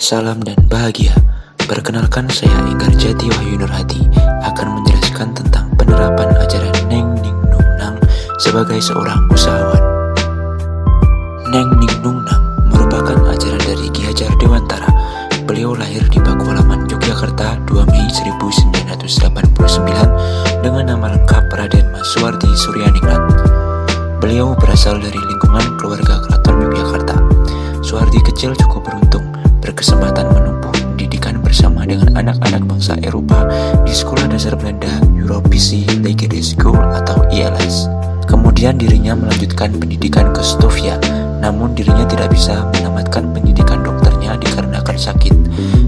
Salam dan bahagia. Perkenalkan, saya Enggar Jati Wahyu Nurhadi akan menjelaskan tentang penerapan ajaran Neng Ning Nung Nang sebagai seorang usahawan. Neng Ning Nung Nang merupakan ajaran dari Ki Hajar Dewantara. Beliau lahir di Pakualaman, Yogyakarta 2 Mei 1989 dengan nama lengkap Raden Mas Suwardi Suryaningrat. Beliau berasal dari lingkungan keluarga keraton Yogyakarta. Suwardi kecil cukup beruntung berkesempatan menempuh pendidikan bersama dengan anak-anak bangsa Eropa di Sekolah Dasar Belanda Europische Lagere School atau ILS. Kemudian dirinya melanjutkan pendidikan ke Stovia, namun dirinya tidak bisa menamatkan pendidikan dokternya dikarenakan sakit.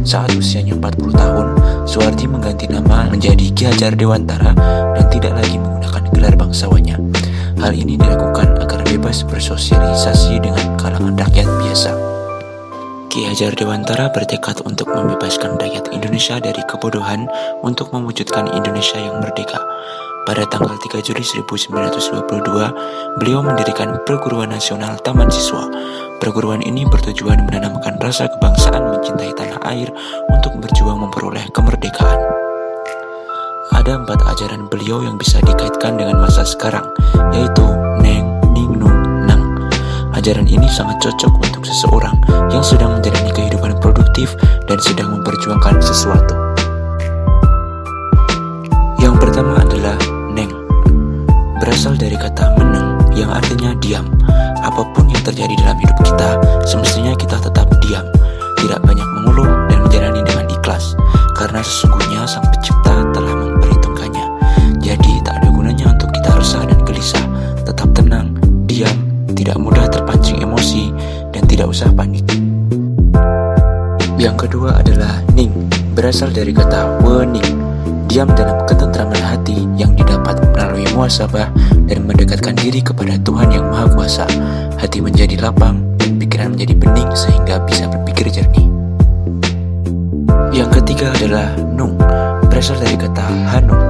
Saat usianya 40 tahun, Suwardi mengganti nama menjadi Ki Hajar Dewantara dan tidak lagi menggunakan gelar bangsawannya. Hal ini dilakukan agar bebas bersosialisasi dengan kalangan rakyat biasa. Ki Hajar Dewantara bertekad untuk membebaskan rakyat Indonesia dari kebodohan untuk mewujudkan Indonesia yang merdeka. Pada tanggal 3 Juli 1922, beliau mendirikan Perguruan Nasional Taman Siswa. Perguruan ini bertujuan menanamkan rasa kebangsaan mencintai tanah air untuk berjuang memperoleh kemerdekaan. Ada 4 ajaran beliau yang bisa dikaitkan dengan masa sekarang, yaitu Neng Ning Nung Nang. Ajaran ini sangat cocok untuk seseorang yang sedang menjalani kehidupan produktif dan sedang memperjuangkan sesuatu. Yang pertama adalah Neng. Berasal dari kata meneng yang artinya diam. Apapun yang terjadi dalam hidup kita, semestinya kita tetap diam, tidak banyak mengeluh dan menjalani dengan ikhlas, karena sesungguhnya Sang Pencipta telah memperhitungkannya. Jadi tak ada gunanya untuk kita resah dan gelisah. Tetap tenang, diam, tidak mudah terpancing emosi, dan tidak usah panik. Yang kedua adalah Ning. Berasal dari kata wening, diam dalam ketentraman hati yang didapat melalui muhasabah dan mendekatkan diri kepada Tuhan yang Maha Kuasa. Hati menjadi lapang dan pikiran menjadi bening sehingga bisa berpikir jernih. Yang ketiga adalah Nung. Berasal dari kata hanung.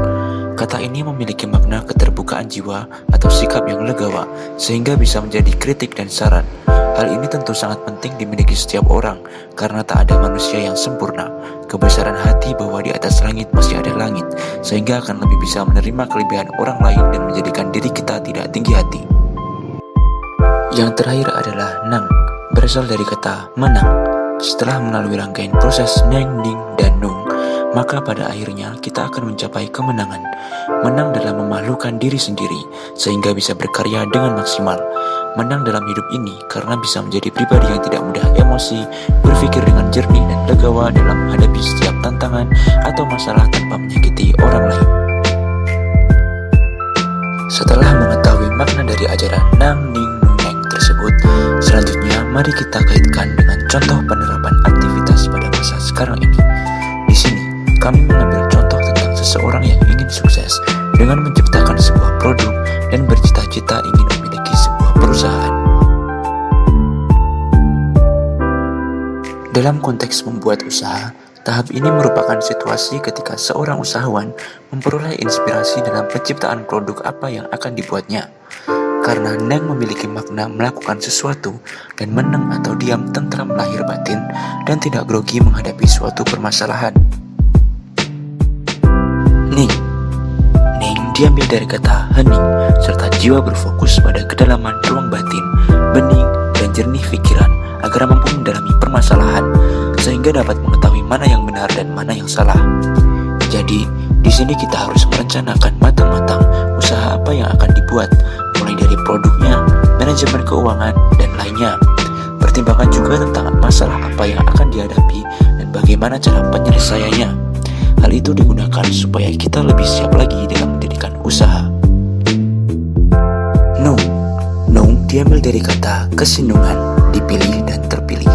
Kata ini memiliki makna keterbukaan jiwa atau sikap yang legawa, sehingga bisa menjadi kritik dan saran. Hal ini tentu sangat penting dimiliki setiap orang, karena tak ada manusia yang sempurna. Kebesaran hati bahwa di atas langit masih ada langit, sehingga akan lebih bisa menerima kelebihan orang lain dan menjadikan diri kita tidak tinggi hati. Yang terakhir adalah Nang. Berasal dari kata menang. Setelah melalui rangkaian proses Neng, Ning, dan Nung, maka pada akhirnya kita akan mencapai kemenangan. Menang dalam memalukan diri sendiri, sehingga bisa berkarya dengan maksimal. Menang dalam hidup ini karena bisa menjadi pribadi yang tidak mudah emosi, berpikir dengan jernih dan legawa dalam menghadapi setiap tantangan atau masalah tanpa menyakiti orang lain. Setelah mengetahui makna dari ajaran Nang, Ning, Nung, Neng tersebut, selanjutnya mari kita kaitkan dengan contoh penerapan aktivitas pada masa sekarang ini. Di sini, kami mengambil contoh tentang seseorang yang ingin sukses dengan menciptakan sebuah produk dan bercita-cita ingin memiliki sebuah perusahaan. Dalam konteks membuat usaha, tahap ini merupakan situasi ketika seorang usahawan memperoleh inspirasi dalam penciptaan produk apa yang akan dibuatnya. Karena Neng memiliki makna melakukan sesuatu dan meneng atau diam tentram lahir batin dan tidak grogi menghadapi suatu permasalahan. Ning. Ning diambil dari kata hening, serta jiwa berfokus pada kedalaman ruang batin, bening, dan jernih pikiran agar mampu mendalami permasalahan, sehingga dapat mengetahui mana yang benar dan mana yang salah. Jadi, di sini kita harus merencanakan matang-matang usaha apa yang akan dibuat, mulai dari produknya, manajemen keuangan, dan lainnya. Pertimbangkan juga tentang masalah apa yang akan dihadapi dan bagaimana cara penyelesaiannya. Hal itu digunakan supaya kita lebih siap lagi dalam mendirikan usaha. Nung. Nung diambil dari kata kesinungan, dipilih dan terpilih,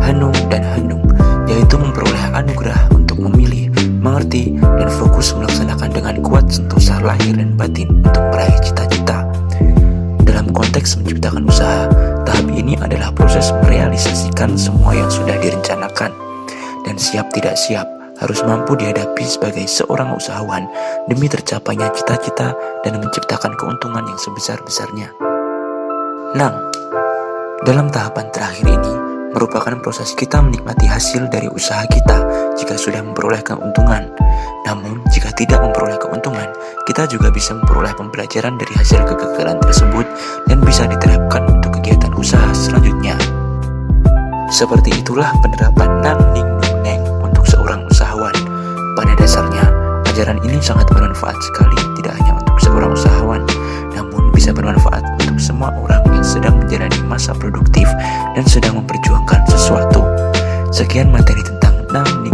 hanung dan hanung, yaitu memperoleh anugerah untuk memilih, mengerti, dan fokus melaksanakan dengan kuat sentosa lahir dan batin untuk meraih cita-cita. Dalam konteks menciptakan usaha, tahap ini adalah proses merealisasikan semua yang sudah direncanakan, dan siap tidak siap harus mampu dihadapi sebagai seorang usahawan demi tercapainya cita-cita dan menciptakan keuntungan yang sebesar-besarnya. Nang. Dalam tahapan terakhir ini, merupakan proses kita menikmati hasil dari usaha kita jika sudah memperoleh keuntungan. Namun, jika tidak memperoleh keuntungan, kita juga bisa memperoleh pembelajaran dari hasil kegagalan tersebut dan bisa diterapkan untuk kegiatan usaha selanjutnya. Seperti itulah penerapan Nam Ning Nung Neng untuk seorang usahawan. Pada dasarnya, ajaran ini sangat bermanfaat sekali, tidak hanya untuk seorang usahawan, namun bisa bermanfaat untuk semua orang yang sedang menjalani masa produktif dan sedang memperjuangkan sesuatu. Sekian materi tentang Nam Ning